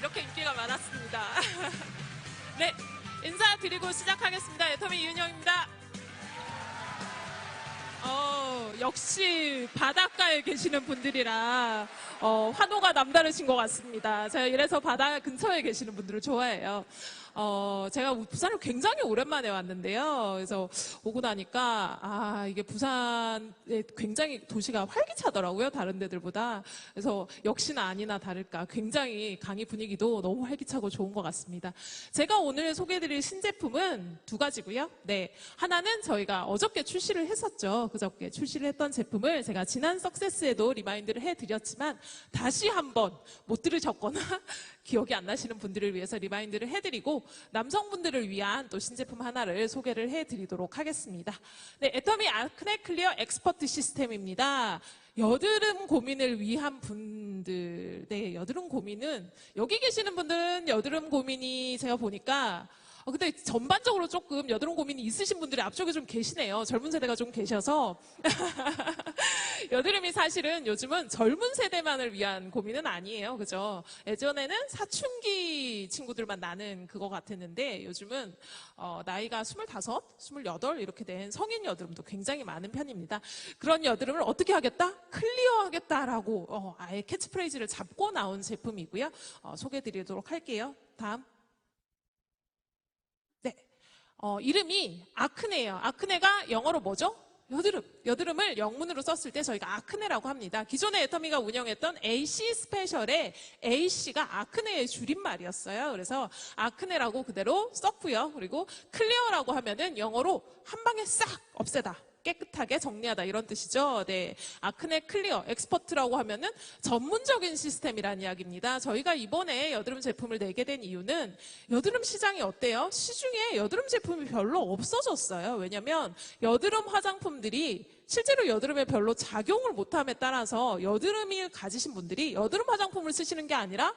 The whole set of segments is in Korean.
이렇게 인기가 많았습니다. 네, 인사드리고 시작하겠습니다. 애터미 이은영입니다. 역시 바닷가에 계시는 분들이라 환호가 남다르신 것 같습니다. 제가 이래서 바다 근처에 계시는 분들을 좋아해요. 제가 부산을 굉장히 오랜만에 왔는데요. 그래서 오고 나니까 이게 부산에 굉장히 도시가 활기차더라고요. 다른 데들보다. 그래서 역시나 아니나 다를까 굉장히 강의 분위기도 너무 활기차고 좋은 것 같습니다. 제가 오늘 소개해드릴 신제품은 두 가지고요. 네, 하나는 저희가 어저께 출시를 했었죠. 그저께 출시를 했던 제품을 제가 지난 석세스에도 리마인드를 해드렸지만 다시 한번 못 들으셨거나 기억이 안 나시는 분들을 위해서 리마인드를 해드리고 남성분들을 위한 또 신제품 하나를 소개를 해드리도록 하겠습니다. 네, 애터미 아크네 클리어 엑스퍼트 시스템입니다. 여드름 고민을 위한 분들, 네, 여드름 고민은 여기 계시는 분들은 여드름 고민이 제가 보니까 근데 전반적으로 조금 여드름 고민이 있으신 분들이 앞쪽에 좀 계시네요. 젊은 세대가 좀 계셔서 여드름이 사실은 요즘은 젊은 세대만을 위한 고민은 아니에요. 그죠? 예전에는 사춘기 친구들만 나는 그거 같았는데 요즘은 나이가 25, 28 이렇게 된 성인 여드름도 굉장히 많은 편입니다. 그런 여드름을 어떻게 하겠다? 클리어하겠다라고 아예 캐치프레이즈를 잡고 나온 제품이고요. 소개해드리도록 할게요. 다음. 이름이 아크네예요. 아크네가 영어로 뭐죠? 여드름. 여드름을 영문으로 썼을 때 저희가 아크네라고 합니다. 기존에 애터미가 운영했던 AC 스페셜의 AC가 아크네의 줄임말이었어요. 그래서 아크네라고 그대로 썼고요. 그리고 클리어라고 하면은 영어로 한 방에 싹 없애다. 깨끗하게 정리하다 이런 뜻이죠. 네, 아크네 클리어 엑스퍼트라고 하면은 전문적인 시스템이라는 이야기입니다. 저희가 이번에 여드름 제품을 내게 된 이유는 여드름 시장이 어때요? 시중에 여드름 제품이 별로 없어졌어요. 왜냐면 여드름 화장품들이 실제로 여드름에 별로 작용을 못함에 따라서 여드름을 가지신 분들이 여드름 화장품을 쓰시는 게 아니라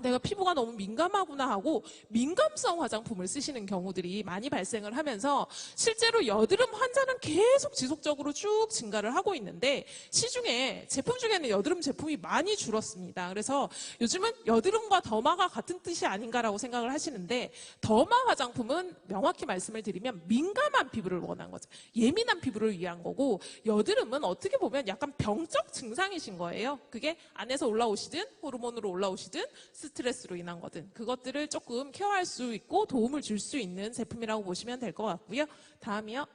내가 피부가 너무 민감하구나 하고 민감성 화장품을 쓰시는 경우들이 많이 발생을 하면서 실제로 여드름 환자는 계속 지속적으로 쭉 증가를 하고 있는데 시중에 제품 중에는 여드름 제품이 많이 줄었습니다. 그래서 요즘은 여드름과 더마가 같은 뜻이 아닌가라고 생각을 하시는데 더마 화장품은 명확히 말씀을 드리면 민감한 피부를 원한 거죠. 예민한 피부를 위한 거고 여드름은 어떻게 보면 약간 병적 증상이신 거예요. 그게 안에서 올라오시든 호르몬으로 올라오시든 스트레스로 인한 거든 그것들을 조금 케어할 수 있고 도움을 줄 수 있는 제품이라고 보시면 될 것 같고요. 다음이요.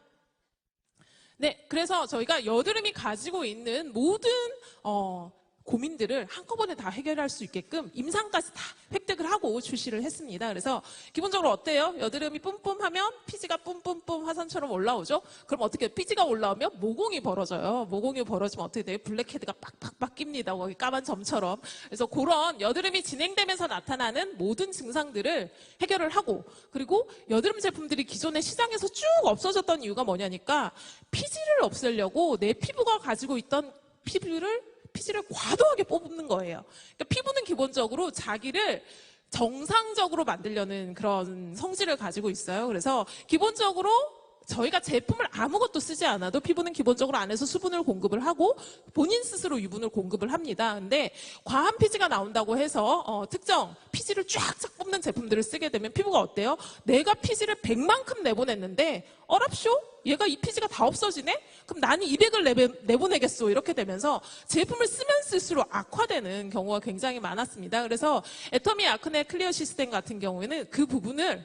네, 그래서 저희가 여드름이 가지고 있는 모든 고민들을 한꺼번에 다 해결할 수 있게끔 임상까지 다 획득을 하고 출시를 했습니다. 그래서 기본적으로 어때요? 여드름이 뿜뿜하면 피지가 뿜뿜뿜 화산처럼 올라오죠? 그럼 어떻게 피지가 올라오면 모공이 벌어져요. 모공이 벌어지면 어떻게 돼요? 블랙헤드가 빡빡빡 낍니다. 거기 까만 점처럼. 그래서 그런 여드름이 진행되면서 나타나는 모든 증상들을 해결을 하고 그리고 여드름 제품들이 기존에 시장에서 쭉 없어졌던 이유가 뭐냐니까 피지를 없애려고 내 피부가 가지고 있던 피지를 과도하게 뽑는 거예요. 그러니까 피부는 기본적으로 자기를 정상적으로 만들려는 그런 성질을 가지고 있어요. 그래서 기본적으로 저희가 제품을 아무것도 쓰지 않아도 피부는 기본적으로 안에서 수분을 공급을 하고 본인 스스로 유분을 공급을 합니다. 근데 과한 피지가 나온다고 해서 특정 피지를 쫙쫙 뽑는 제품들을 쓰게 되면 피부가 어때요? 내가 피지를 100만큼 내보냈는데 어랍쇼? 얘가 이 피지가 다 없어지네? 그럼 나는 200을 내보내겠어. 이렇게 되면서 제품을 쓰면 쓸수록 악화되는 경우가 굉장히 많았습니다. 그래서 애터미 아크네 클리어 시스템 같은 경우에는 그 부분을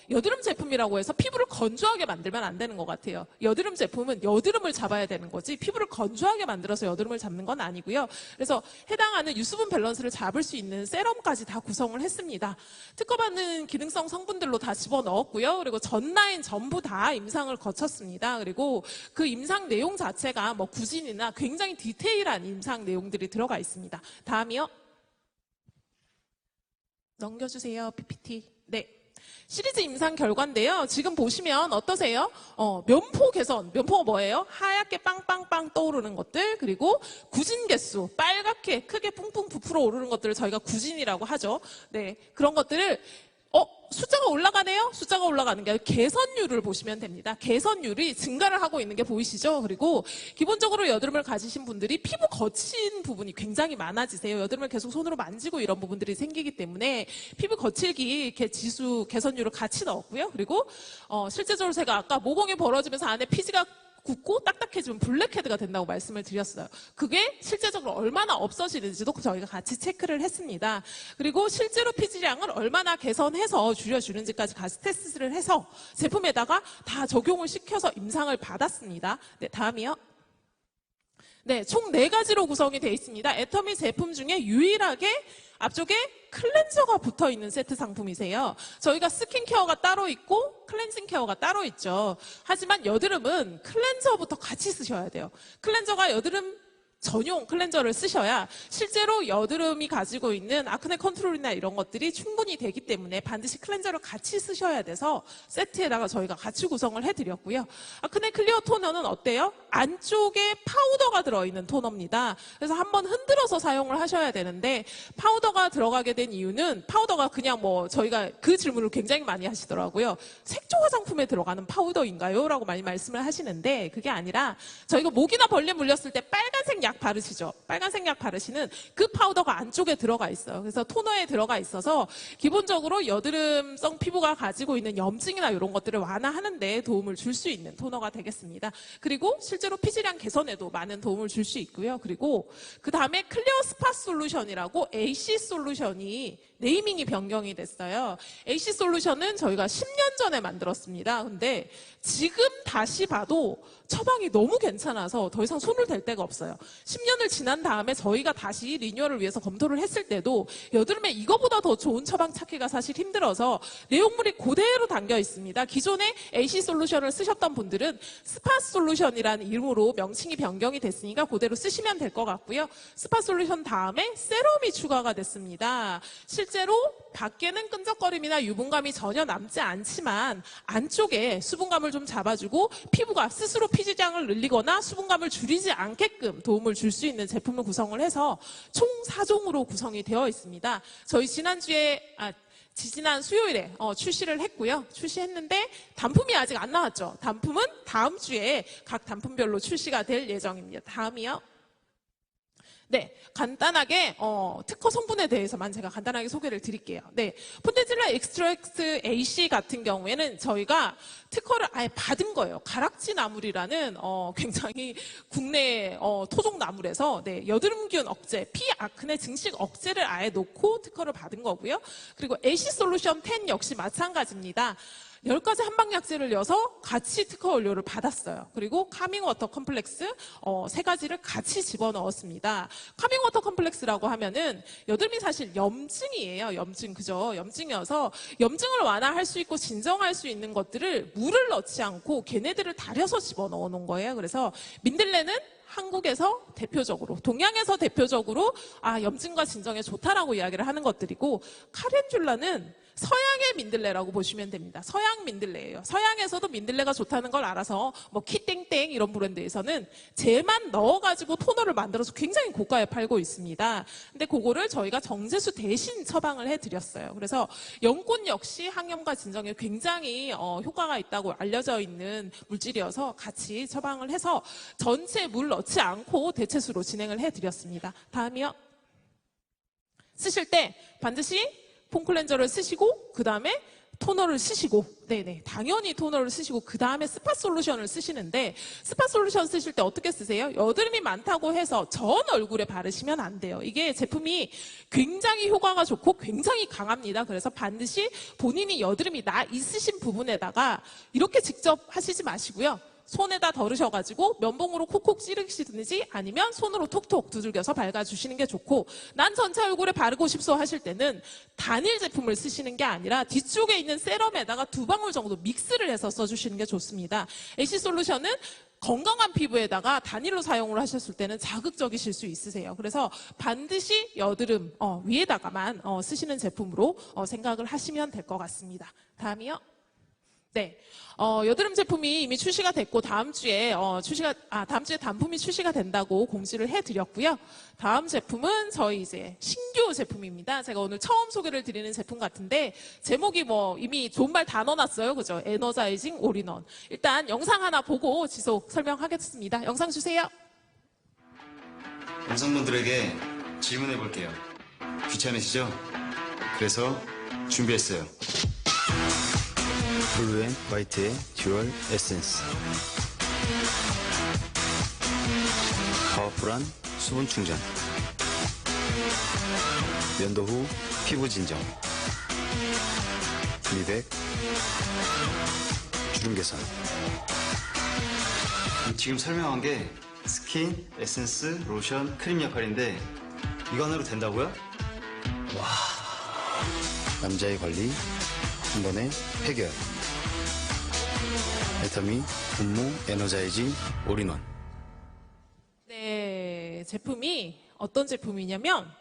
여드름 제품이라고 해서 피부를 건조하게 만들면 안 되는 것 같아요. 여드름 제품은 여드름을 잡아야 되는 거지 피부를 건조하게 만들어서 여드름을 잡는 건 아니고요. 그래서 해당하는 유수분 밸런스를 잡을 수 있는 세럼까지 다 구성을 했습니다. 특허받는 기능성 성분들로 다 집어넣었고요. 그리고 전 라인 전부 다 임상을 거쳤습니다. 그리고 그 임상 내용 자체가 뭐 구진이나 굉장히 디테일한 임상 내용들이 들어가 있습니다. 다음이요. 넘겨주세요. PPT. 네. 시리즈 임상 결과인데요. 지금 보시면 어떠세요? 면포 개선. 면포가 뭐예요? 하얗게 빵빵빵 떠오르는 것들. 그리고 구진 개수. 빨갛게 크게 뿡뿡 부풀어 오르는 것들을 저희가 구진이라고 하죠. 네. 그런 것들을 숫자가 올라가네요? 숫자가 올라가는 게 아니라 개선율을 보시면 됩니다. 개선율이 증가를 하고 있는 게 보이시죠? 그리고 기본적으로 여드름을 가지신 분들이 피부 거친 부분이 굉장히 많아지세요. 여드름을 계속 손으로 만지고 이런 부분들이 생기기 때문에 피부 거칠기 지수 개선율을 같이 넣었고요. 그리고 실제적으로 제가 아까 모공이 벌어지면서 안에 피지가 굳고 딱딱해지면 블랙헤드가 된다고 말씀을 드렸어요. 그게 실제적으로 얼마나 없어지는지도 저희가 같이 체크를 했습니다. 그리고 실제로 피지량을 얼마나 개선해서 줄여주는지까지 같이 테스트를 해서 제품에다가 다 적용을 시켜서 임상을 받았습니다. 네, 다음이요. 네, 총 4가지로 구성이 되어 있습니다. 애터미 제품 중에 유일하게 앞쪽에 클렌저가 붙어있는 세트 상품이세요. 저희가 스킨케어가 따로 있고 클렌징 케어가 따로 있죠. 하지만 여드름은 클렌저부터 같이 쓰셔야 돼요. 클렌저가 여드름 전용 클렌저를 쓰셔야 실제로 여드름이 가지고 있는 아크네 컨트롤이나 이런 것들이 충분히 되기 때문에 반드시 클렌저를 같이 쓰셔야 돼서 세트에다가 저희가 같이 구성을 해드렸고요. 아크네 클리어 토너는 어때요? 안쪽에 파우더가 들어있는 토너입니다. 그래서 한번 흔들어서 사용을 하셔야 되는데 파우더가 들어가게 된 이유는 파우더가 그냥 저희가 그 질문을 굉장히 많이 하시더라고요. 색조 화장품에 들어가는 파우더인가요? 라고 많이 말씀을 하시는데 그게 아니라 저희가 모기나 벌레 물렸을 때 빨간색 약 바르시죠. 빨간색 약 바르시는 그 파우더가 안쪽에 들어가 있어요. 그래서 토너에 들어가 있어서 기본적으로 여드름성 피부가 가지고 있는 염증이나 이런 것들을 완화하는 데 도움을 줄 수 있는 토너가 되겠습니다. 그리고 실제로 피지량 개선에도 많은 도움을 줄 수 있고요. 그리고 그 다음에 클리어 스팟 솔루션이라고 AC 솔루션이 네이밍이 변경이 됐어요. AC 솔루션은 저희가 10년 전에 만들었습니다. 근데 지금 다시 봐도 처방이 너무 괜찮아서 더 이상 손을 댈 데가 없어요. 10년을 지난 다음에 저희가 다시 리뉴얼을 위해서 검토를 했을 때도 여드름에 이거보다 더 좋은 처방 찾기가 사실 힘들어서 내용물이 그대로 담겨 있습니다. 기존에 AC 솔루션을 쓰셨던 분들은 스팟 솔루션이라는 이름으로 명칭이 변경이 됐으니까 그대로 쓰시면 될 것 같고요. 스팟 솔루션 다음에 세럼이 추가가 됐습니다. 실제로 밖에는 끈적거림이나 유분감이 전혀 남지 않지만 안쪽에 수분감을 좀 잡아주고 피부가 스스로 피지량을 늘리거나 수분감을 줄이지 않게끔 도움을 줄 수 있는 제품을 구성을 해서 총 4종으로 구성이 되어 있습니다. 저희 지난 수요일에 출시를 했고요. 출시했는데 단품이 아직 안 나왔죠. 단품은 다음 주에 각 단품별로 출시가 될 예정입니다. 다음이요. 네, 간단하게 특허 성분에 대해서만 제가 간단하게 소개를 드릴게요. 네, 폰데질라 엑스트랙트 AC 같은 경우에는 저희가 특허를 아예 받은 거예요. 가락지 나물이라는 굉장히 국내 토종 나물에서 여드름균 억제, 피 아크네 증식 억제를 아예 놓고 특허를 받은 거고요. 그리고 AC 솔루션 10 역시 마찬가지입니다. 10가지 한방약재를 넣어서 같이 특허 원료를 받았어요. 그리고 카밍워터 컴플렉스 3가지를 같이 집어넣었습니다. 카밍워터 컴플렉스라고 하면은 여드름이 사실 염증이에요. 염증, 그죠? 염증이어서 염증을 완화할 수 있고 진정할 수 있는 것들을 물을 넣지 않고 걔네들을 달여서 집어넣어 놓은 거예요. 그래서 민들레는 한국에서 대표적으로, 동양에서 대표적으로 염증과 진정에 좋다라고 이야기를 하는 것들이고, 카렌듈라는 서양의 민들레라고 보시면 됩니다. 서양 민들레예요. 서양에서도 민들레가 좋다는 걸 알아서 키땡땡 이런 브랜드에서는 젤만 넣어가지고 토너를 만들어서 굉장히 고가에 팔고 있습니다. 근데 그거를 저희가 정제수 대신 처방을 해드렸어요. 그래서 연꽃 역시 항염과 진정에 굉장히 효과가 있다고 알려져 있는 물질이어서 같이 처방을 해서 전체 물 넣지 않고 대체수로 진행을 해드렸습니다. 다음이요. 쓰실 때 반드시 폼 클렌저를 쓰시고 그 다음에 토너를 쓰시고 당연히 토너를 쓰시고 그 다음에 스팟 솔루션을 쓰시는데 스팟 솔루션 쓰실 때 어떻게 쓰세요? 여드름이 많다고 해서 전 얼굴에 바르시면 안 돼요. 이게 제품이 굉장히 효과가 좋고 굉장히 강합니다. 그래서 반드시 본인이 여드름이 있으신 부분에다가 이렇게 직접 하시지 마시고요. 손에다 덜으셔가지고 면봉으로 콕콕 찌르시든지 아니면 손으로 톡톡 두들겨서 발라주시는 게 좋고, 난 전체 얼굴에 바르고 싶소 하실 때는 단일 제품을 쓰시는 게 아니라 뒤쪽에 있는 세럼에다가 2방울 정도 믹스를 해서 써주시는 게 좋습니다. AC 솔루션은 건강한 피부에다가 단일로 사용을 하셨을 때는 자극적이실 수 있으세요. 그래서 반드시 여드름 위에다가만 쓰시는 제품으로 생각을 하시면 될 것 같습니다. 다음이요. 네. 여드름 제품이 이미 출시가 됐고, 다음 주에 단품이 출시가 된다고 공지를 해드렸고요. 다음 제품은 저희 이제 신규 제품입니다. 제가 오늘 처음 소개를 드리는 제품 같은데, 제목이 뭐 이미 좋은 말 다 넣어놨어요. 그죠? 에너자이징 올인원. 일단 영상 하나 보고 지속 설명하겠습니다. 영상 주세요. 남성분들에게 질문해 볼게요. 귀찮으시죠? 그래서 준비했어요. 블루 앤 화이트의 듀얼 에센스. 파워풀한 수분 충전. 면도 후 피부 진정. 미백. 주름 개선. 지금 설명한 게 스킨, 에센스, 로션, 크림 역할인데 이거 하나로 된다고요? 와. 남자의 관리 한 번에 해결. 애터미 분무 에너자이징 올인원. 네, 제품이 어떤 제품이냐면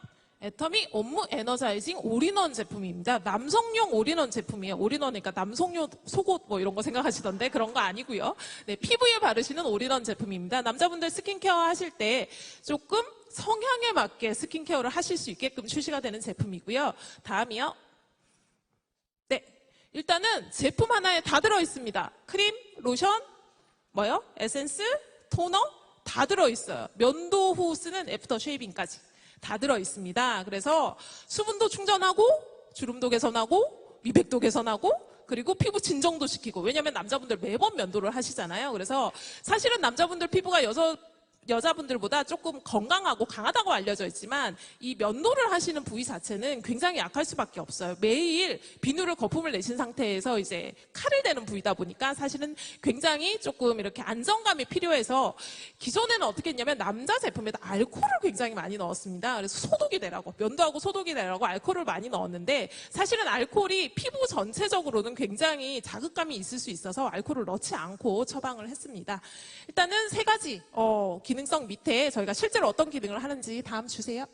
애터미 업무 에너자이징 올인원 제품입니다. 남성용 올인원 제품이에요. 올인원이니까 남성용 속옷 뭐 이런 거 생각하시던데 그런 거 아니고요. 네, 피부에 바르시는 올인원 제품입니다. 남자분들 스킨케어 하실 때 조금 성향에 맞게 스킨케어를 하실 수 있게끔 출시가 되는 제품이고요. 다음이요. 네, 일단은 제품 하나에 다 들어있습니다. 크림, 로션, 뭐요? 에센스, 토너 다 들어있어요. 면도 후 쓰는 애프터 쉐이빙까지 다 들어있습니다. 그래서 수분도 충전하고 주름도 개선하고 미백도 개선하고 그리고 피부 진정도 시키고, 왜냐면 남자분들 매번 면도를 하시잖아요. 그래서 사실은 남자분들 피부가 여자분들보다 조금 건강하고 강하다고 알려져 있지만 이 면도를 하시는 부위 자체는 굉장히 약할 수밖에 없어요. 매일 비누를 거품을 내신 상태에서 이제 칼을 대는 부위다 보니까 사실은 굉장히 조금 이렇게 안정감이 필요해서 기존에는 어떻게 했냐면 남자 제품에다 알코올을 굉장히 많이 넣었습니다. 그래서 소독이 되라고, 면도하고 소독이 되라고 알코올을 많이 넣었는데 사실은 알코올이 피부 전체적으로는 굉장히 자극감이 있을 수 있어서 알코올을 넣지 않고 처방을 했습니다. 일단은 세 가지 기능성 밑에 저희가 실제로 어떤 기능을 하는지 다음 주세요.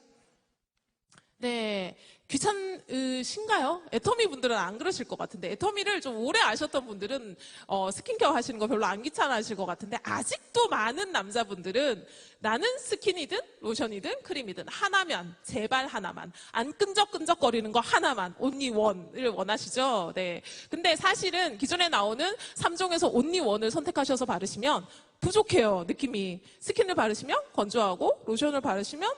네, 귀찮으신가요? 애터미 분들은 안 그러실 것 같은데, 애터미를 좀 오래 아셨던 분들은 스킨케어 하시는 거 별로 안 귀찮아하실 것 같은데, 아직도 많은 남자분들은 나는 스킨이든 로션이든 크림이든 하나면, 제발 하나만, 안 끈적끈적거리는 거 하나만, 온리 원을 원하시죠? 네. 근데 사실은 기존에 나오는 3종에서 온리 원을 선택하셔서 바르시면 부족해요, 느낌이. 스킨을 바르시면 건조하고, 로션을 바르시면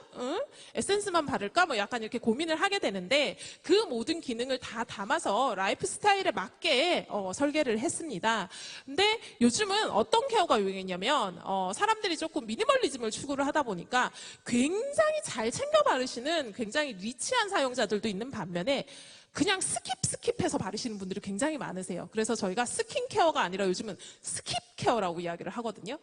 에센스만 바를까? 뭐 약간 이렇게 고민을 하게 되는데, 그 모든 기능을 다 담아서 라이프 스타일에 맞게 설계를 했습니다. 근데 요즘은 어떤 케어가 유행했냐면 사람들이 조금 미니멀리즘을 추구를 하다 보니까 굉장히 잘 챙겨 바르시는 굉장히 리치한 사용자들도 있는 반면에 그냥 스킵해서 바르시는 분들이 굉장히 많으세요. 그래서 저희가 스킨케어가 아니라 요즘은 스킵케어라고 이야기를 하거든요.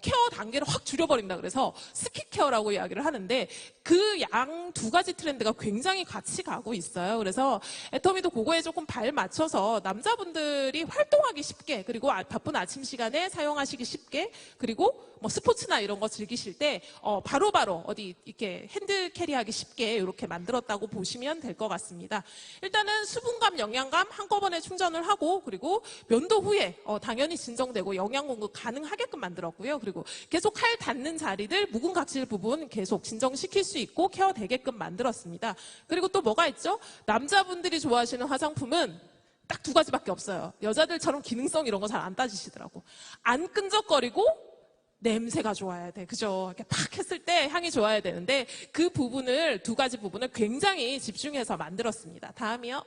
케어 단계를 확 줄여버린다 그래서 스킵케어라고 이야기를 하는데, 그 양 두 가지 트렌드가 굉장히 같이 가고 있어요. 그래서 애터미도 그거에 조금 발 맞춰서 남자분들이 활동하기 쉽게, 그리고 바쁜 아침 시간에 사용하시기 쉽게, 그리고 뭐 스포츠나 이런 거 즐기실 때 바로바로 어디 이렇게 핸드 캐리하기 쉽게 이렇게 만들었다고 보시면 될 것 같습니다. 일단은 수분감, 영양감 한꺼번에 충전을 하고, 그리고 면도 후에 당연히 진정되고 영양 공급 가능하게끔 만들었고요. 그리고 계속 칼 닿는 자리들, 묵은 각질 부분 계속 진정시킬 수 있고 케어되게끔 만들었습니다. 그리고 또 뭐가 있죠? 남자분들이 좋아하시는 화장품은 딱 두 가지밖에 없어요. 여자들처럼 기능성 이런 거 잘 안 따지시더라고. 안 끈적거리고 냄새가 좋아야 돼. 그죠? 이렇게 팍 했을 때 향이 좋아야 되는데, 그 부분을, 두 가지 부분을 굉장히 집중해서 만들었습니다. 다음이요.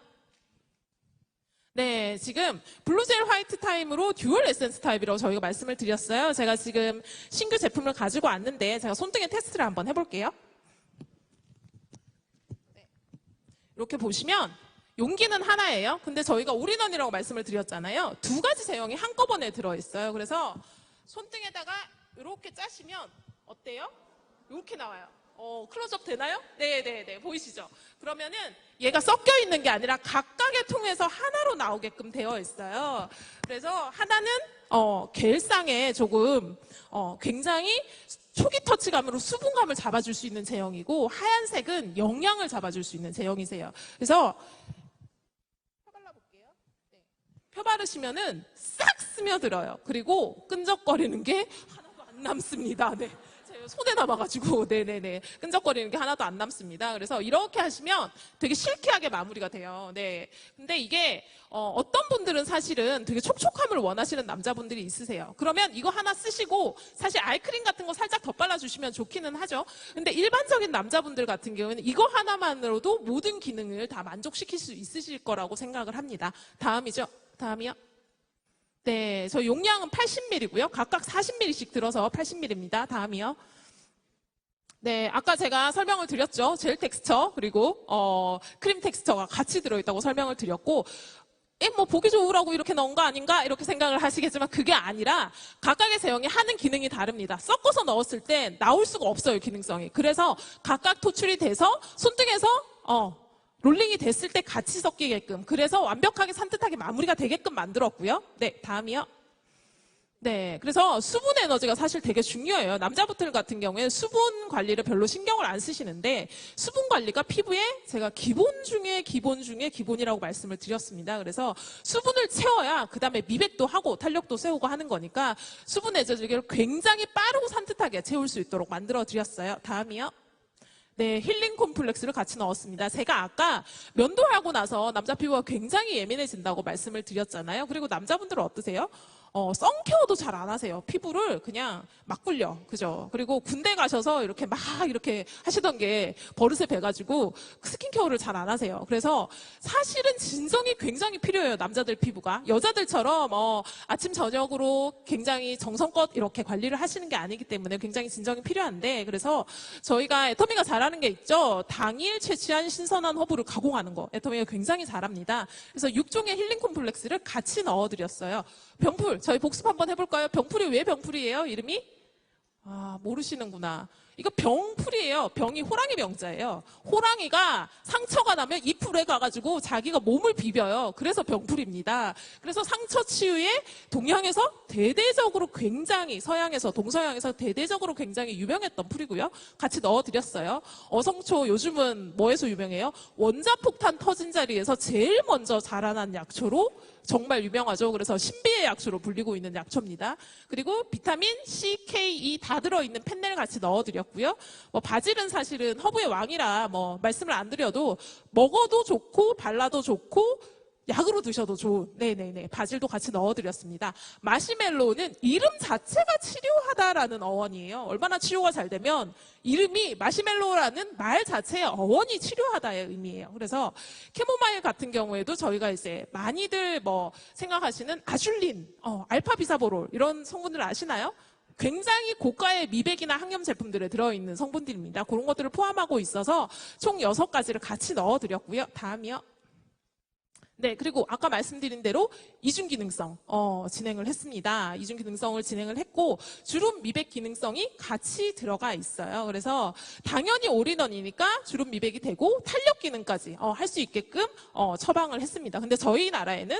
네, 지금 블루젤 화이트 타임으로 듀얼 에센스 타입이라고 저희가 말씀을 드렸어요. 제가 지금 신규 제품을 가지고 왔는데 제가 손등에 테스트를 한번 해볼게요. 네. 이렇게 보시면 용기는 하나예요. 근데 저희가 올인원이라고 말씀을 드렸잖아요. 두 가지 제형이 한꺼번에 들어있어요. 그래서 손등에다가 이렇게 짜시면 어때요? 이렇게 나와요. 클로즈업 되나요? 네네네, 보이시죠? 그러면은 얘가 섞여 있는 게 아니라 각각의 통에서 하나로 나오게끔 되어 있어요. 그래서 하나는 겔상에 조금 굉장히 초기 터치감으로 수분감을 잡아줄 수 있는 제형이고, 하얀색은 영양을 잡아줄 수 있는 제형이세요. 그래서 펴 바르시면은 싹 스며들어요. 그리고 끈적거리는 게 하나도 안 남습니다. 네. 제 손에 남아가지고, 네네네. 끈적거리는 게 하나도 안 남습니다. 그래서 이렇게 하시면 되게 실키하게 마무리가 돼요. 네. 근데 이게, 어떤 분들은 사실은 되게 촉촉함을 원하시는 남자분들이 있으세요. 그러면 이거 하나 쓰시고, 사실 아이크림 같은 거 살짝 덧발라주시면 좋기는 하죠. 근데 일반적인 남자분들 같은 경우에는 이거 하나만으로도 모든 기능을 다 만족시킬 수 있으실 거라고 생각을 합니다. 다음이죠. 다음이요. 네, 저 용량은 80ml고요. 각각 40ml씩 들어서 80ml입니다. 다음이요. 네, 아까 제가 설명을 드렸죠. 젤 텍스처 그리고 크림 텍스처가 같이 들어있다고 설명을 드렸고, 뭐 보기 좋으라고 이렇게 넣은 거 아닌가 이렇게 생각을 하시겠지만 그게 아니라 각각의 제형이 하는 기능이 다릅니다. 섞어서 넣었을 때 나올 수가 없어요, 기능성이. 그래서 각각 토출이 돼서 손등에서 롤링이 됐을 때 같이 섞이게끔, 그래서 완벽하게 산뜻하게 마무리가 되게끔 만들었고요. 네, 다음이요. 네, 그래서 수분 에너지가 사실 되게 중요해요. 남자분들 같은 경우에는 수분 관리를 별로 신경을 안 쓰시는데, 수분 관리가 피부에 제가 기본 중에 기본이라고 말씀을 드렸습니다. 그래서 수분을 채워야 그 다음에 미백도 하고 탄력도 세우고 하는 거니까 수분 에너지를 굉장히 빠르고 산뜻하게 채울 수 있도록 만들어 드렸어요. 다음이요. 네, 힐링 콤플렉스를 같이 넣었습니다. 제가 아까 면도하고 나서 남자 피부가 굉장히 예민해진다고 말씀을 드렸잖아요. 그리고 남자분들은 어떠세요? 선케어도 잘 안 하세요. 피부를 그냥 막 굴려. 그죠? 그리고 군대 가셔서 이렇게 막 이렇게 하시던 게 버릇에 배가지고 스킨케어를 잘 안 하세요. 그래서 사실은 진정이 굉장히 필요해요. 남자들 피부가. 여자들처럼 아침 저녁으로 굉장히 정성껏 이렇게 관리를 하시는 게 아니기 때문에 굉장히 진정이 필요한데, 그래서 저희가 애터미가 잘하는 게 있죠. 당일 채취한 신선한 허브를 가공하는 거. 애터미가 굉장히 잘합니다. 그래서 6종의 힐링 콤플렉스를 같이 넣어드렸어요. 병풀, 저희 복습 한번 해볼까요? 병풀이 왜 병풀이에요? 이름이? 아, 모르시는구나. 이거 병풀이에요. 병이 호랑이 병자예요. 호랑이가 상처가 나면 이 풀에 가가지고 자기가 몸을 비벼요. 그래서 병풀입니다. 그래서 상처 치유에 동양에서 대대적으로 굉장히, 서양에서, 동서양에서 대대적으로 굉장히 유명했던 풀이고요. 같이 넣어드렸어요. 어성초 요즘은 뭐에서 유명해요? 원자폭탄 터진 자리에서 제일 먼저 자라난 약초로 정말 유명하죠. 그래서 신비의 약초로 불리고 있는 약초입니다. 그리고 비타민 C, K, E 다 들어있는 펜넬 같이 넣어드렸고요. 바질은 사실은 허브의 왕이라 말씀을 안 드려도 먹어도 좋고 발라도 좋고 약으로 드셔도 좋은, 네네네, 바질도 같이 넣어드렸습니다. 마시멜로우는 이름 자체가 치료하다라는 어원이에요. 얼마나 치료가 잘 되면 이름이 마시멜로우라는 말 자체의 어원이 치료하다의 의미예요. 그래서 캐모마일 같은 경우에도 저희가 이제 많이들 생각하시는 아줄린, 알파비사보롤 이런 성분들 아시나요? 굉장히 고가의 미백이나 항염 제품들에 들어있는 성분들입니다. 그런 것들을 포함하고 있어서 총 6가지를 같이 넣어드렸고요. 다음이요. 네, 그리고 아까 말씀드린 대로 이중 기능성 진행을 했습니다. 이중 기능성을 진행을 했고 주름 미백 기능성이 같이 들어가 있어요. 그래서 당연히 올인원이니까 주름 미백이 되고 탄력 기능까지 할 수 있게끔 처방을 했습니다. 근데 저희 나라에는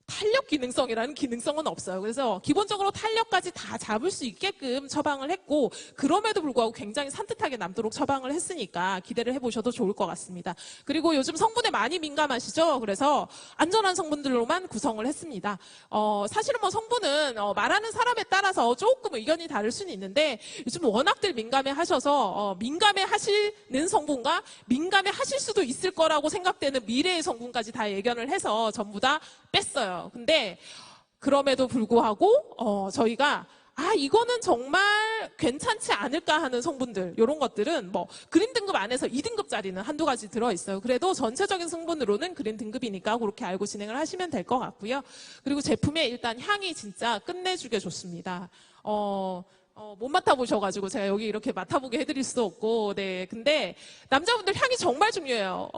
탄력 기능성이라는 기능성은 없어요. 그래서 기본적으로 탄력까지 다 잡을 수 있게끔 처방을 했고, 그럼에도 불구하고 굉장히 산뜻하게 남도록 처방을 했으니까 기대를 해보셔도 좋을 것 같습니다. 그리고 요즘 성분에 많이 민감하시죠? 그래서 안전한 성분들로만 구성을 했습니다. 사실은 성분은 말하는 사람에 따라서 조금 의견이 다를 수는 있는데, 요즘 워낙들 민감해 하셔서 민감해 하시는 성분과 민감해 하실 수도 있을 거라고 생각되는 미래의 성분까지 다 예견을 해서 전부 다 뺐어요. 근데 그럼에도 불구하고 저희가 이거는 정말 괜찮지 않을까 하는 성분들, 이런 것들은 그린 등급 안에서 2등급짜리는 한두 가지 들어있어요. 그래도 전체적인 성분으로는 그린 등급이니까 그렇게 알고 진행을 하시면 될 것 같고요. 그리고 제품의 일단 향이 진짜 끝내주게 좋습니다. 못 맡아보셔가지고 제가 여기 이렇게 맡아보게 해드릴 수도 없고, 네. 근데 남자분들 향이 정말 중요해요.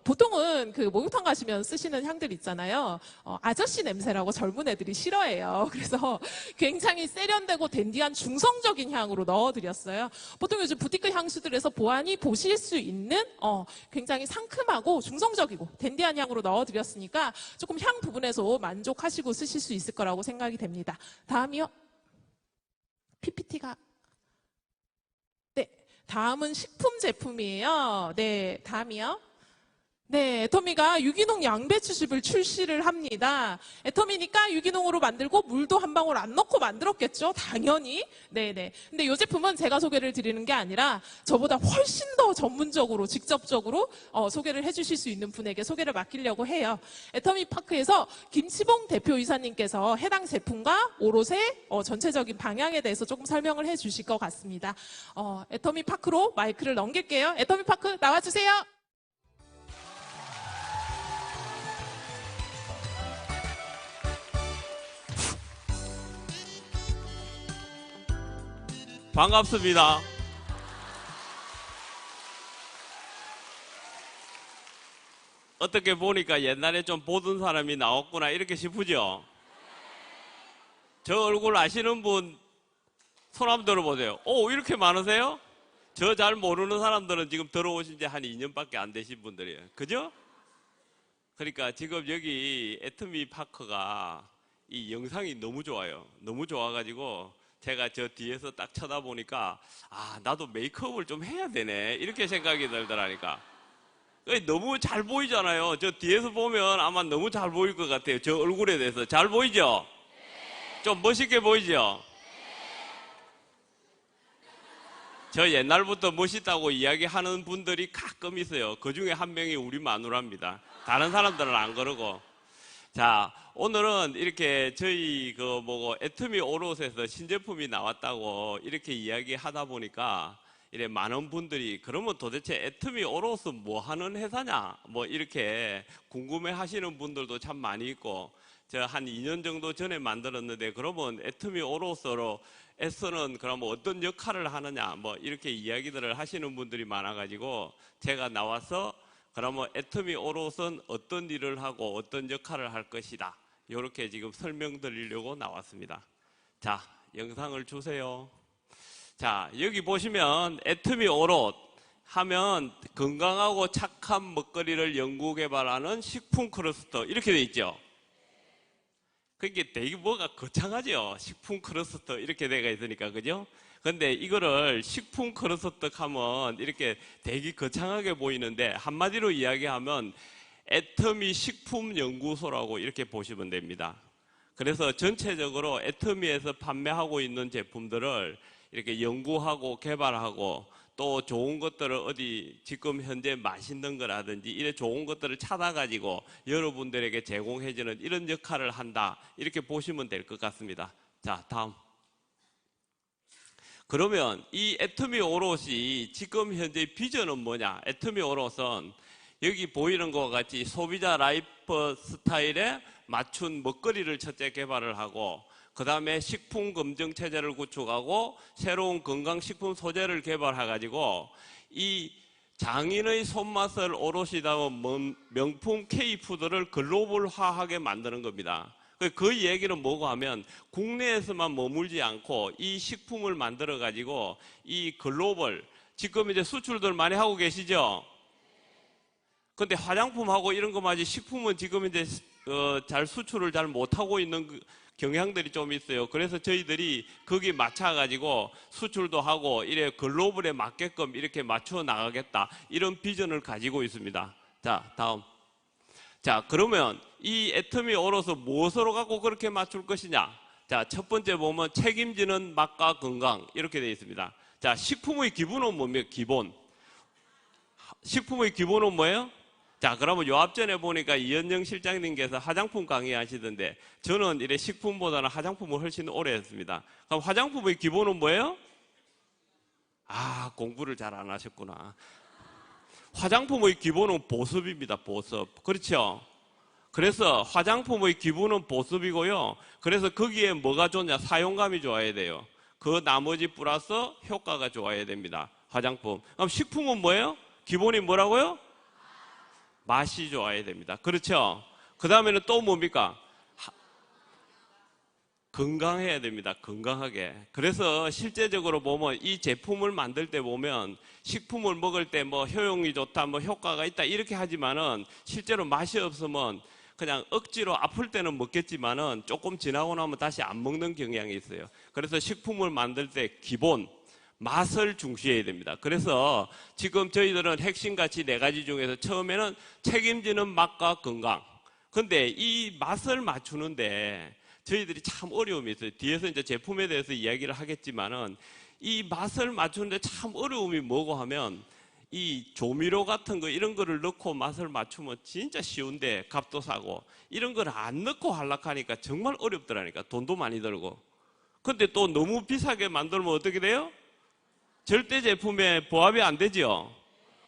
보통은 그 목욕탕 가시면 쓰시는 향들 있잖아요. 아저씨 냄새라고 젊은 애들이 싫어해요. 그래서 굉장히 세련되고 댄디한 중성적인 향으로 넣어드렸어요. 보통 요즘 부티크 향수들에서 보실 수 있는 굉장히 상큼하고 중성적이고 댄디한 향으로 넣어드렸으니까 조금 향 부분에서 만족하시고 쓰실 수 있을 거라고 생각이 됩니다. 다음이요. PPT가 네, 다음은 식품 제품이에요. 네, 다음이요. 네, 애터미가 유기농 양배추즙을 출시를 합니다. 애터미니까 유기농으로 만들고 물도 한 방울 안 넣고 만들었겠죠? 당연히. 네네. 근데 이 제품은 제가 소개를 드리는 게 아니라 저보다 훨씬 더 전문적으로, 직접적으로 소개를 해주실 수 있는 분에게 소개를 맡기려고 해요. 애터미 파크에서 김치봉 대표이사님께서 해당 제품과 오롯의 전체적인 방향에 대해서 조금 설명을 해주실 것 같습니다. 애터미 파크로 마이크를 넘길게요. 애터미 파크 나와주세요. 반갑습니다. 어떻게 보니까 옛날에 좀 보던 사람이 나왔구나 이렇게 싶으죠? 저 얼굴 아시는 분 손 한번 들어보세요. 오, 이렇게 많으세요? 저 잘 모르는 사람들은 지금 들어오신 지 한 2년밖에 안 되신 분들이에요. 그죠? 그러니까 지금 여기 애터미 파크가 이 영상이 너무 좋아요. 너무 좋아가지고 제가 저 뒤에서 딱 쳐다보니까 나도 메이크업을 좀 해야 되네 이렇게 생각이 들더라니까. 너무 잘 보이잖아요. 저 뒤에서 보면 아마 너무 잘 보일 것 같아요. 저 얼굴에 대해서 잘 보이죠? 좀 멋있게 보이죠? 저 옛날부터 멋있다고 이야기하는 분들이 가끔 있어요. 그 중에 한 명이 우리 마누라입니다. 다른 사람들은 안 그러고. 자, 오늘은 이렇게 저희 애터미 오롯에서 신제품이 나왔다고 이렇게 이야기하다 보니까 이래 많은 분들이 그러면 도대체 애터미 오롯은 뭐 하는 회사냐? 뭐 이렇게 궁금해 하시는 분들도 참 많이 있고, 저 한 2년 정도 전에 만들었는데 그러면 애터미 오롯에서는 그러면 어떤 역할을 하느냐? 뭐 이렇게 이야기들을 하시는 분들이 많아가지고 제가 나와서 그러면 애터미 오롯은 어떤 일을 하고 어떤 역할을 할 것이다. 이렇게 지금 설명드리려고 나왔습니다. 자, 영상을 주세요. 자, 여기 보시면 애터미 오롯 하면 건강하고 착한 먹거리를 연구 개발하는 식품 클러스터 이렇게 돼 있죠. 그게 되게 뭐가 거창하죠. 식품 클러스터 이렇게 돼가 있으니까, 그죠? 근데 이거를 식품 클러스터 하면 이렇게 되게 거창하게 보이는데 한마디로 이야기하면 애터미 식품연구소라고 이렇게 보시면 됩니다. 그래서 전체적으로 애터미에서 판매하고 있는 제품들을 이렇게 연구하고 개발하고 또 좋은 것들을 어디 지금 현재 맛있는 거라든지 이런 좋은 것들을 찾아가지고 여러분들에게 제공해주는 이런 역할을 한다. 이렇게 보시면 될 것 같습니다. 자, 다음. 그러면 이 애터미 오롯이 지금 현재 비전은 뭐냐? 애터미 오롯은 여기 보이는 것과 같이 소비자 라이프 스타일에 맞춘 먹거리를 첫째 개발을 하고 그 다음에 식품 검증 체제를 구축하고 새로운 건강식품 소재를 개발해가지고 이 장인의 손맛을 오롯이 담은 명품 K푸드를 글로벌화하게 만드는 겁니다. 그 얘기는 뭐고 하면 국내에서만 머물지 않고 이 식품을 만들어 가지고 이 글로벌 지금 이제 수출들 많이 하고 계시죠? 근데 화장품하고 이런 거마저 식품은 지금 이제 잘 수출을 잘 못하고 있는 경향들이 좀 있어요. 그래서 저희들이 거기에 맞춰 가지고 수출도 하고 이래 글로벌에 맞게끔 이렇게 맞춰 나가겠다. 이런 비전을 가지고 있습니다. 자, 다음. 자, 그러면 이 애터미 오롯은 무엇으로 갖고 그렇게 맞출 것이냐? 자, 첫 번째 보면 책임지는 맛과 건강 이렇게 되어 있습니다. 자, 식품의 기본은 뭡니까? 기본. 식품의 기본은 뭐예요? 자, 그러면 요 앞전에 보니까 이현영 실장님께서 화장품 강의하시던데 저는 이래 식품보다는 화장품을 훨씬 오래 했습니다. 그럼 화장품의 기본은 뭐예요? 공부를 잘 안 하셨구나. 화장품의 기본은 보습입니다. 보습. 그렇죠? 그래서 화장품의 기본은 보습이고요. 그래서 거기에 뭐가 좋냐? 사용감이 좋아야 돼요. 그 나머지 플러스 효과가 좋아야 됩니다. 화장품. 그럼 식품은 뭐예요? 기본이 뭐라고요? 맛이 좋아야 됩니다. 그렇죠? 그 다음에는 또 뭡니까? 건강해야 됩니다. 건강하게. 그래서 실제적으로 보면 이 제품을 만들 때 보면 식품을 먹을 때 뭐 효용이 좋다, 뭐 효과가 있다 이렇게 하지만은 실제로 맛이 없으면 그냥 억지로 아플 때는 먹겠지만은 조금 지나고 나면 다시 안 먹는 경향이 있어요. 그래서 식품을 만들 때 기본, 맛을 중시해야 됩니다. 그래서 지금 저희들은 핵심 가치 4가지 중에서 처음에는 책임지는 맛과 건강. 근데 이 맛을 맞추는데 저희들이 참 어려움이 있어요. 뒤에서 이제 제품에 대해서 이야기를 하겠지만은 이 맛을 맞추는데 참 어려움이 뭐고 하면 이 조미료 같은 거 이런 거를 넣고 맛을 맞추면 진짜 쉬운데 값도 싸고 이런 걸 안 넣고 하려니까 정말 어렵더라니까. 돈도 많이 들고. 근데 또 너무 비싸게 만들면 어떻게 돼요? 절대 제품에 부합이 안 되죠.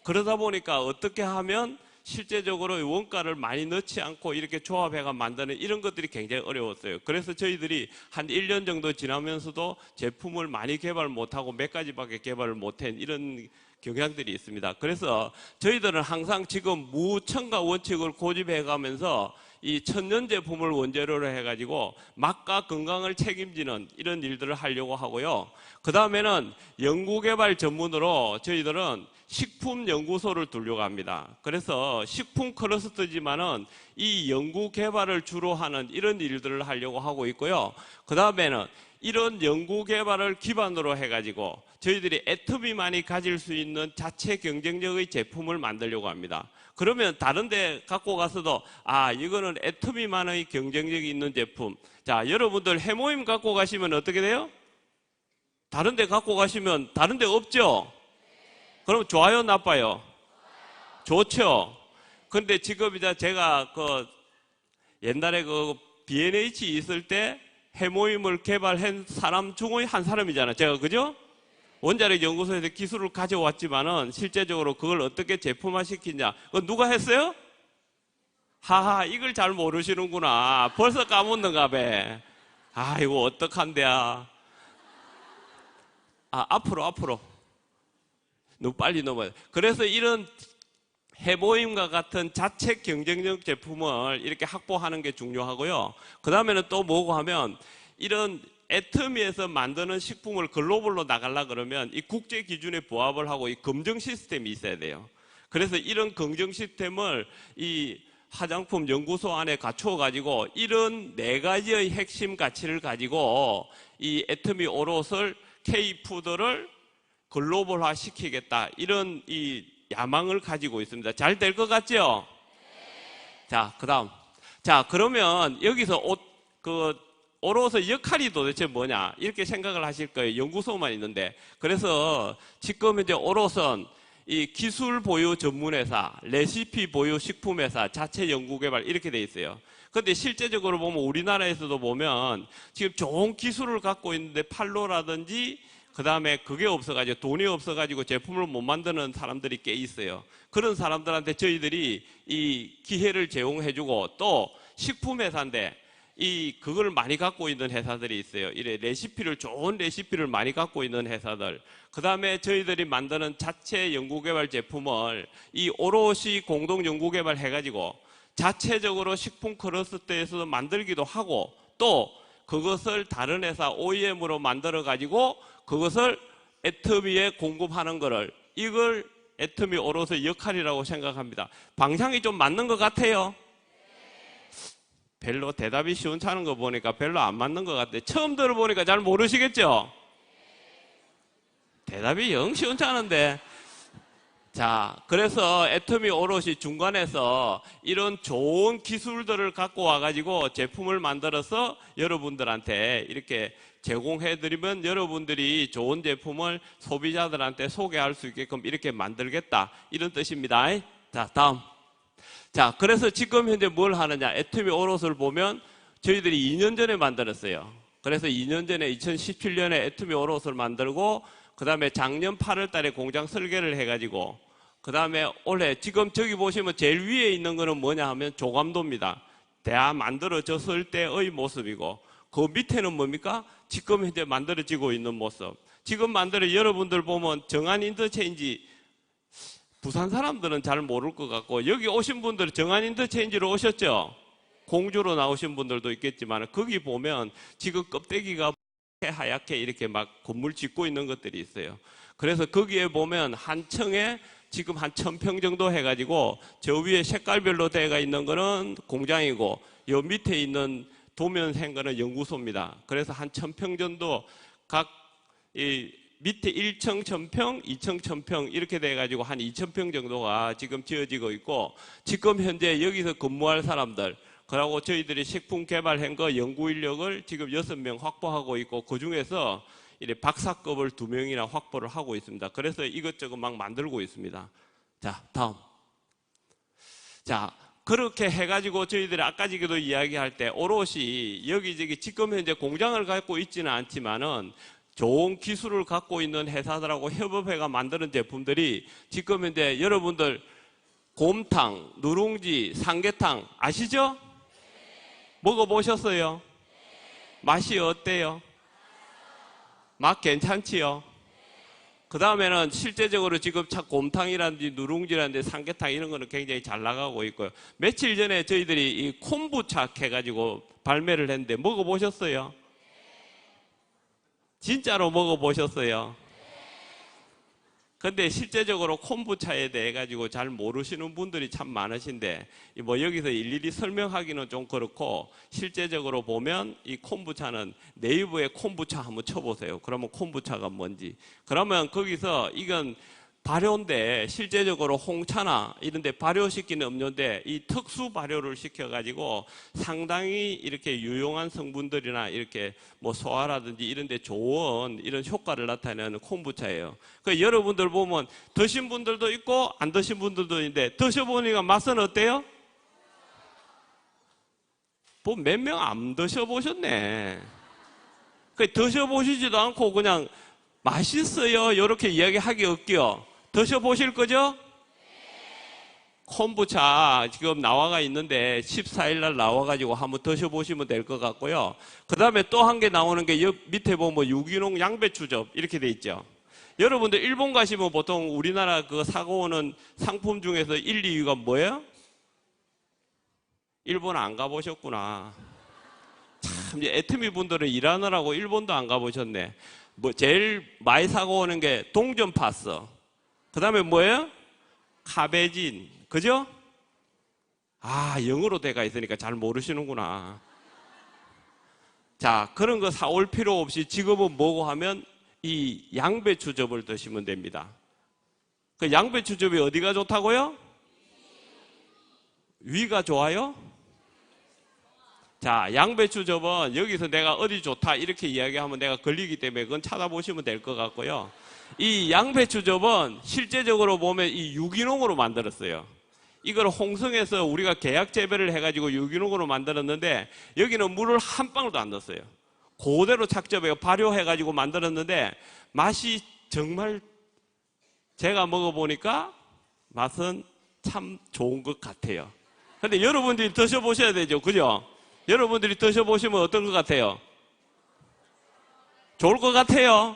그러다 보니까 어떻게 하면 실제적으로 원가를 많이 넣지 않고 이렇게 조합해가 만드는 이런 것들이 굉장히 어려웠어요. 그래서 저희들이 한 1년 정도 지나면서도 제품을 많이 개발 못하고 몇 가지밖에 개발을 못한 이런 경향들이 있습니다. 그래서 저희들은 항상 지금 무첨가 원칙을 고집해 가면서 이 천연 제품을 원재료로 해가지고 맛과 건강을 책임지는 이런 일들을 하려고 하고요. 그 다음에는 연구개발 전문으로 저희들은 식품연구소를 두려고 합니다. 그래서 식품 클러스터지만은 이 연구개발을 주로 하는 이런 일들을 하려고 하고 있고요. 그 다음에는 이런 연구개발을 기반으로 해가지고 저희들이 애터미만이 가질 수 있는 자체 경쟁력의 제품을 만들려고 합니다. 그러면 다른 데 갖고 가서도 이거는 애터미만의 경쟁력이 있는 제품. 자, 여러분들 해모임 갖고 가시면 어떻게 돼요? 다른 데 갖고 가시면 다른 데 없죠? 그럼 좋아요, 나빠요? 좋죠? 근데 지금 이제 제가 옛날에 B&H 있을 때 해모임을 개발한 사람 중의 한 사람이잖아요. 제가, 그죠? 원자력 연구소에서 기술을 가져왔지만은 실제적으로 그걸 어떻게 제품화 시키냐. 그건 누가 했어요? 하하, 이걸 잘 모르시는구나. 벌써 까먹는가 봐. 이거 어떡한데야. 앞으로. 너무 빨리 넘어요. 그래서 이런 해보임과 같은 자체 경쟁력 제품을 이렇게 확보하는 게 중요하고요. 그 다음에는 또 뭐고 하면 이런 애터미에서 만드는 식품을 글로벌로 나가려 그러면 이 국제 기준에 부합을 하고 이 검증 시스템이 있어야 돼요. 그래서 이런 검증 시스템을 이 화장품 연구소 안에 갖추어 가지고 이런 4가지의 핵심 가치를 가지고 이 애터미 오롯을 K푸드를 글로벌화 시키겠다. 이런 이 야망을 가지고 있습니다. 잘 될 것 같죠? 자, 그다음. 자, 그러면 여기서 오롯의 역할이 도대체 뭐냐? 이렇게 생각을 하실 거예요. 연구소만 있는데. 그래서 지금 이제 오롯은 이 기술 보유 전문회사, 레시피 보유 식품회사, 자체 연구개발 이렇게 돼 있어요. 근데 실제적으로 보면 우리나라에서도 보면 지금 좋은 기술을 갖고 있는데 판로라든지 그 다음에 그게 없어가지고 돈이 없어가지고 제품을 못 만드는 사람들이 꽤 있어요. 그런 사람들한테 저희들이 이 기회를 제공해주고 또 식품회사인데 그걸 많이 갖고 있는 회사들이 있어요. 이래 좋은 레시피를 많이 갖고 있는 회사들. 그 다음에 저희들이 만드는 자체 연구개발 제품을 이 오롯이 공동 연구개발 해가지고 자체적으로 식품 클러스터에서 만들기도 하고 또 그것을 다른 회사 OEM으로 만들어가지고 그것을 애터미에 공급하는 거를 이걸 애터미 오롯의 역할이라고 생각합니다. 방향이 좀 맞는 것 같아요. 별로 대답이 시원찮은 거 보니까 별로 안 맞는 것 같아요. 처음 들어보니까 잘 모르시겠죠? 대답이 영 시원찮은데. 자, 그래서 애터미 오롯이 중간에서 이런 좋은 기술들을 갖고 와가지고 제품을 만들어서 여러분들한테 이렇게 제공해드리면 여러분들이 좋은 제품을 소비자들한테 소개할 수 있게끔 이렇게 만들겠다. 이런 뜻입니다. 자, 다음. 자, 그래서 지금 현재 뭘 하느냐. 애터미 오롯을 보면 저희들이 2년 전에 만들었어요. 그래서 2년 전에 2017년에 애터미 오롯을 만들고 그 다음에 작년 8월 달에 공장 설계를 해가지고 그 다음에 올해 지금 저기 보시면 제일 위에 있는 거는 뭐냐 하면 조감도입니다. 대하 만들어졌을 때의 모습이고 그 밑에는 뭡니까? 지금 현재 만들어지고 있는 모습. 지금 여러분들 보면 정안 인터체인지 부산 사람들은 잘 모를 것 같고 여기 오신 분들은 정안 인터체인지로 오셨죠? 공주로 나오신 분들도 있겠지만 거기 보면 지금 껍데기가 하얗게 이렇게 막 건물 짓고 있는 것들이 있어요. 그래서 거기에 보면 한 층에 지금 한 1000평 정도 해가지고 저 위에 색깔별로 되어 있는 거는 공장이고 요 밑에 있는 도면 생 거는 연구소입니다. 그래서 한 1000평 정도 각 이 밑에 1층 1000평, 2층 1000평 이렇게 돼가지고 한 2000평 정도가 지금 지어지고 있고, 지금 현재 여기서 근무할 사람들, 그리고 저희들이 식품 개발한 거 연구 인력을 지금 6명 확보하고 있고, 그 중에서 이래 박사급을 2명이나 확보를 하고 있습니다. 그래서 이것저것 막 만들고 있습니다. 자, 다음. 자, 그렇게 해가지고 저희들이 아까 지금도 이야기할 때 오롯이 여기저기 지금 현재 공장을 갖고 있지는 않지만은 좋은 기술을 갖고 있는 회사들하고 협업해가 만드는 제품들이 지금 현재 여러분들 곰탕, 누룽지, 삼계탕 아시죠? 먹어보셨어요? 맛이 어때요? 맛 괜찮지요? 그 다음에는 실제적으로 지금 곰탕이라든지 누룽지라든지 삼계탕 이런 거는 굉장히 잘 나가고 있고요. 며칠 전에 저희들이 이 콤부차 해가지고 발매를 했는데 먹어보셨어요? 진짜로 먹어보셨어요? 근데 실제적으로 콤부차에 대해 가지고 잘 모르시는 분들이 참 많으신데, 뭐 여기서 일일이 설명하기는 좀 그렇고, 실제적으로 보면 이 콤부차는 네이버에 콤부차 한번 쳐보세요. 그러면 콤부차가 뭔지. 그러면 거기서 이건 발효인데, 실제적으로 홍차나 이런 데 발효시키는 음료인데, 이 특수 발효를 시켜가지고 상당히 이렇게 유용한 성분들이나 이렇게 뭐 소화라든지 이런 데 좋은 이런 효과를 나타내는 콤부차예요. 그 여러분들 보면 드신 분들도 있고 안 드신 분들도 있는데, 드셔보니까 맛은 어때요? 뭐 몇 명 안 드셔보셨네. 그 드셔보시지도 않고 그냥 맛있어요 이렇게 이야기하기 없기요. 드셔보실 거죠? 콤부차 지금 나와가 있는데 14일 날 나와가지고 한번 드셔보시면 될 것 같고요. 그 다음에 또 한 개 나오는 게 옆 밑에 보면 유기농 양배추즙 이렇게 돼 있죠. 여러분들 일본 가시면 보통 우리나라 그 사고 오는 상품 중에서 1, 2위가 뭐예요? 일본 안 가보셨구나. 참, 애터미 분들은 일하느라고 일본도 안 가보셨네. 뭐 제일 많이 사고 오는 게 동전파스. 그 다음에 뭐예요? 카베진. 그죠? 아, 영어로 돼가 있으니까 잘 모르시는구나. 자, 그런 거 사올 필요 없이 지금은 뭐고 하면 이 양배추즙을 드시면 됩니다. 그 양배추즙이 어디가 좋다고요? 위가 좋아요? 자, 양배추즙은 여기서 내가 어디 좋다 이렇게 이야기하면 내가 걸리기 때문에 그건 찾아보시면 될 것 같고요. 이 양배추즙은 실제적으로 보면 이 유기농으로 만들었어요. 이걸 홍성에서 우리가 계약 재배를 해가지고 유기농으로 만들었는데, 여기는 물을 한 방울도 안 넣었어요. 그대로 착즙해 발효해가지고 만들었는데 맛이 정말 제가 먹어보니까 맛은 참 좋은 것 같아요. 근데 여러분들이 드셔보셔야 되죠. 그죠? 여러분들이 드셔보시면 어떤 것 같아요? 좋을 것 같아요?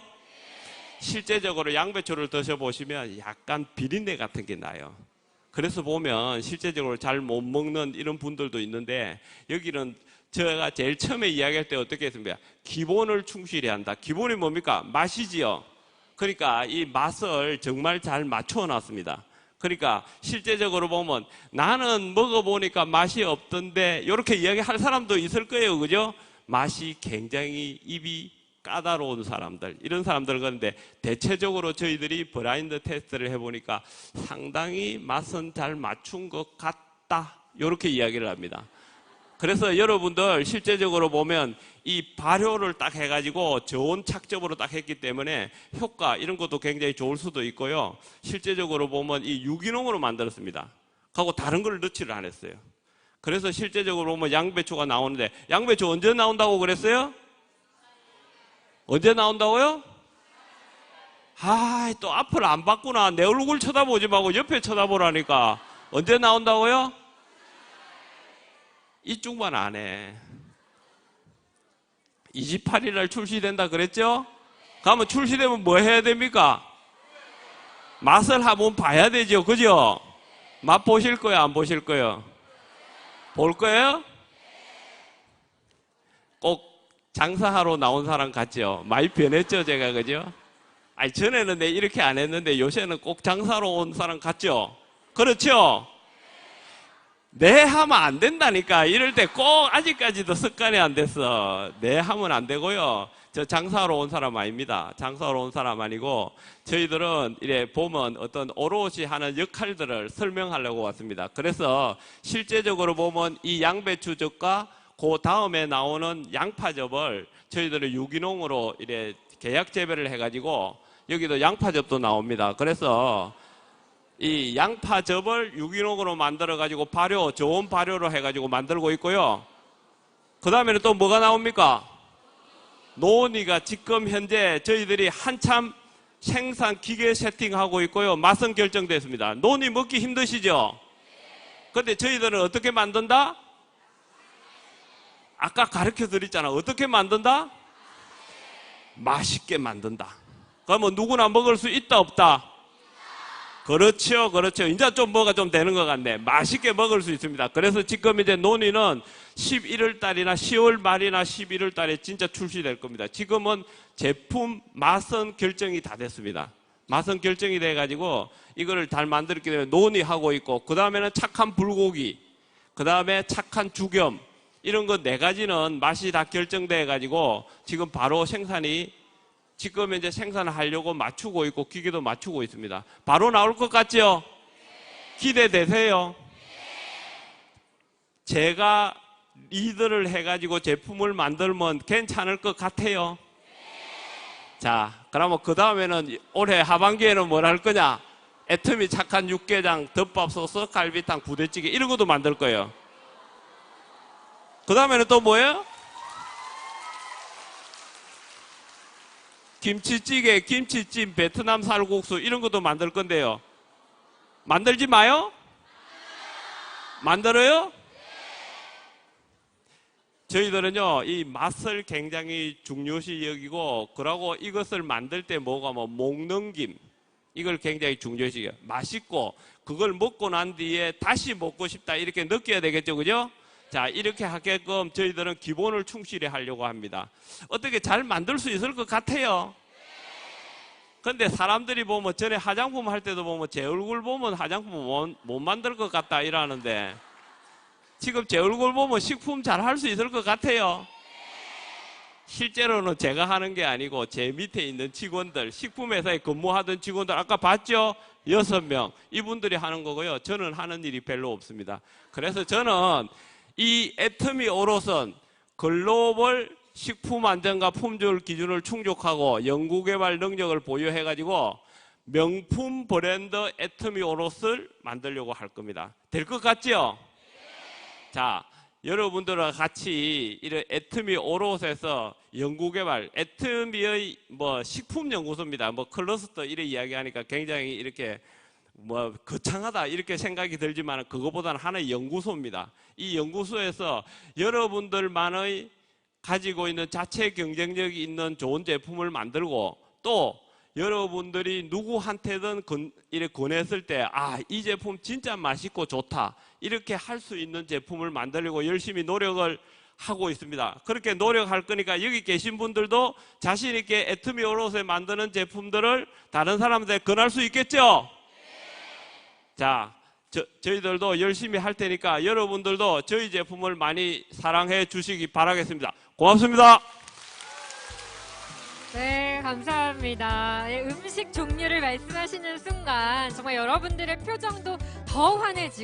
실제적으로 양배추를 드셔보시면 약간 비린내 같은 게 나요. 그래서 보면 실제적으로 잘 못 먹는 이런 분들도 있는데, 여기는 제가 제일 처음에 이야기할 때 어떻게 했습니까? 기본을 충실히 한다. 기본이 뭡니까? 맛이지요. 그러니까 이 맛을 정말 잘 맞춰 놨습니다. 그러니까 실제적으로 보면 나는 먹어보니까 맛이 없던데 이렇게 이야기할 사람도 있을 거예요. 그죠? 맛이 굉장히 입이 까다로운 사람들, 이런 사람들. 그런데 대체적으로 저희들이 블라인드 테스트를 해보니까 상당히 맛은 잘 맞춘 것 같다, 이렇게 이야기를 합니다. 그래서 여러분들 실제적으로 보면 이 발효를 딱 해가지고 좋은 착즙으로 딱 했기 때문에 효과 이런 것도 굉장히 좋을 수도 있고요. 실제적으로 보면 이 유기농으로 만들었습니다. 하고 다른 걸 넣지를 않았어요. 그래서 실제적으로 보면 양배추가 나오는데, 양배추 언제 나온다고 그랬어요? 언제 나온다고요? 아, 또 앞을 안 봤구나. 내 얼굴 쳐다보지 말고 옆에 쳐다보라니까. 언제 나온다고요? 이쪽만 안 해. 28일 날 출시된다 그랬죠? 그러면 출시되면 뭐 해야 됩니까? 맛을 한번 봐야 되죠. 그죠? 맛 보실 거예요? 안 보실 거예요? 볼 거예요? 꼭 장사하러 나온 사람 같죠? 많이 변했죠, 제가. 그죠? 아니, 전에는 내 이렇게 안 했는데 요새는 꼭 장사로 온 사람 같죠? 그렇죠? 네 하면 안 된다니까. 이럴 때 꼭 아직까지도 습관이 안 됐어. 네 하면 안 되고요. 저 장사하러 온 사람 아닙니다. 장사하러 온 사람 아니고 저희들은 이래 보면 어떤 오롯이 하는 역할들을 설명하려고 왔습니다. 그래서 실제적으로 보면 이 양배추즙과 그 다음에 나오는 양파즙을 저희들은 유기농으로 이래 계약 재배를 해가지고 여기도 양파즙도 나옵니다. 그래서 이 양파즙을 유기농으로 만들어가지고 발효, 좋은 발효로 해가지고 만들고 있고요. 그 다음에는 또 뭐가 나옵니까? 노니가 지금 현재 저희들이 한참 생산 기계 세팅하고 있고요. 맛은 결정됐습니다. 노니 먹기 힘드시죠? 근데 저희들은 어떻게 만든다? 아까 가르쳐 드렸잖아. 어떻게 만든다? 맛있게 만든다. 그러면 누구나 먹을 수 있다, 없다? 그렇죠, 그렇죠. 이제 좀 뭐가 좀 되는 것 같네. 맛있게 먹을 수 있습니다. 그래서 지금 이제 논의는 11월 달이나 10월 말이나 11월 달에 진짜 출시될 겁니다. 지금은 제품 맛은 결정이 다 됐습니다. 맛은 결정이 돼가지고 이거를 잘 만들었기 때문에 논의하고 있고, 그 다음에는 착한 불고기, 그 다음에 착한 죽염, 이런 거 4가지는 맛이 다 결정돼가지고 지금 바로 생산이 지금 이제 생산을 하려고 맞추고 있고 기계도 맞추고 있습니다. 바로 나올 것 같죠? 기대되세요? 제가 리드를 해가지고 제품을 만들면 괜찮을 것 같아요? 자, 그러면 그 다음에는 올해 하반기에는 뭘 할 거냐? 애터미 착한 육개장, 덮밥소스, 갈비탕, 부대찌개 이런 것도 만들 거예요. 그 다음에는 또 뭐예요? 김치찌개, 김치찜, 베트남 살국수 이런 것도 만들 건데요. 만들지 마요? 만들어요? 저희들은요, 이 맛을 굉장히 중요시 여기고, 그러고 이것을 만들 때 뭐가 뭐 목넘김, 이걸 굉장히 중요시 여겨요. 맛있고, 그걸 먹고 난 뒤에 다시 먹고 싶다, 이렇게 느껴야 되겠죠, 그죠? 자, 이렇게 하게끔 저희들은 기본을 충실히 하려고 합니다. 어떻게 잘 만들 수 있을 것 같아요? 근데 사람들이 보면 전에 화장품 할 때도 보면 제 얼굴 보면 화장품 못 만들 것 같다 이러는데 지금 제 얼굴 보면 식품 잘 할 수 있을 것 같아요? 실제로는 제가 하는 게 아니고 제 밑에 있는 직원들, 식품회사에 근무하던 직원들 아까 봤죠? 6명. 이분들이 하는 거고요. 저는 하는 일이 별로 없습니다. 그래서 저는 이 애터미 오롯은 글로벌 식품안전과 품질 기준을 충족하고 연구개발 능력을 보유해가지고 명품 브랜드 애터미 오롯을 만들려고 할 겁니다. 될 것 같죠? 자, 여러분들과 같이 이런 애터미 오롯에서 연구개발, 애터미의 뭐 식품연구소입니다. 뭐 클러스터 이래 이야기하니까 굉장히 이렇게 뭐 거창하다 이렇게 생각이 들지만 그거보다는 하나의 연구소입니다. 이 연구소에서 여러분들만의 가지고 있는 자체 경쟁력이 있는 좋은 제품을 만들고 또 여러분들이 누구한테든 이렇게 권했을 때 아, 이 제품 진짜 맛있고 좋다 이렇게 할 수 있는 제품을 만들려고 열심히 노력을 하고 있습니다. 그렇게 노력할 거니까 여기 계신 분들도 자신 있게 애터미 오롯에 만드는 제품들을 다른 사람들에게 권할 수 있겠죠? 자, 저희들도 열심히 할 테니까 여러분들도 저희 제품을 많이 사랑해 주시기 바라겠습니다. 고맙습니다. 네, 감사합니다. 예, 음식 종류를 말씀하시는 순간 정말 여러분들의 표정도 더 환해지고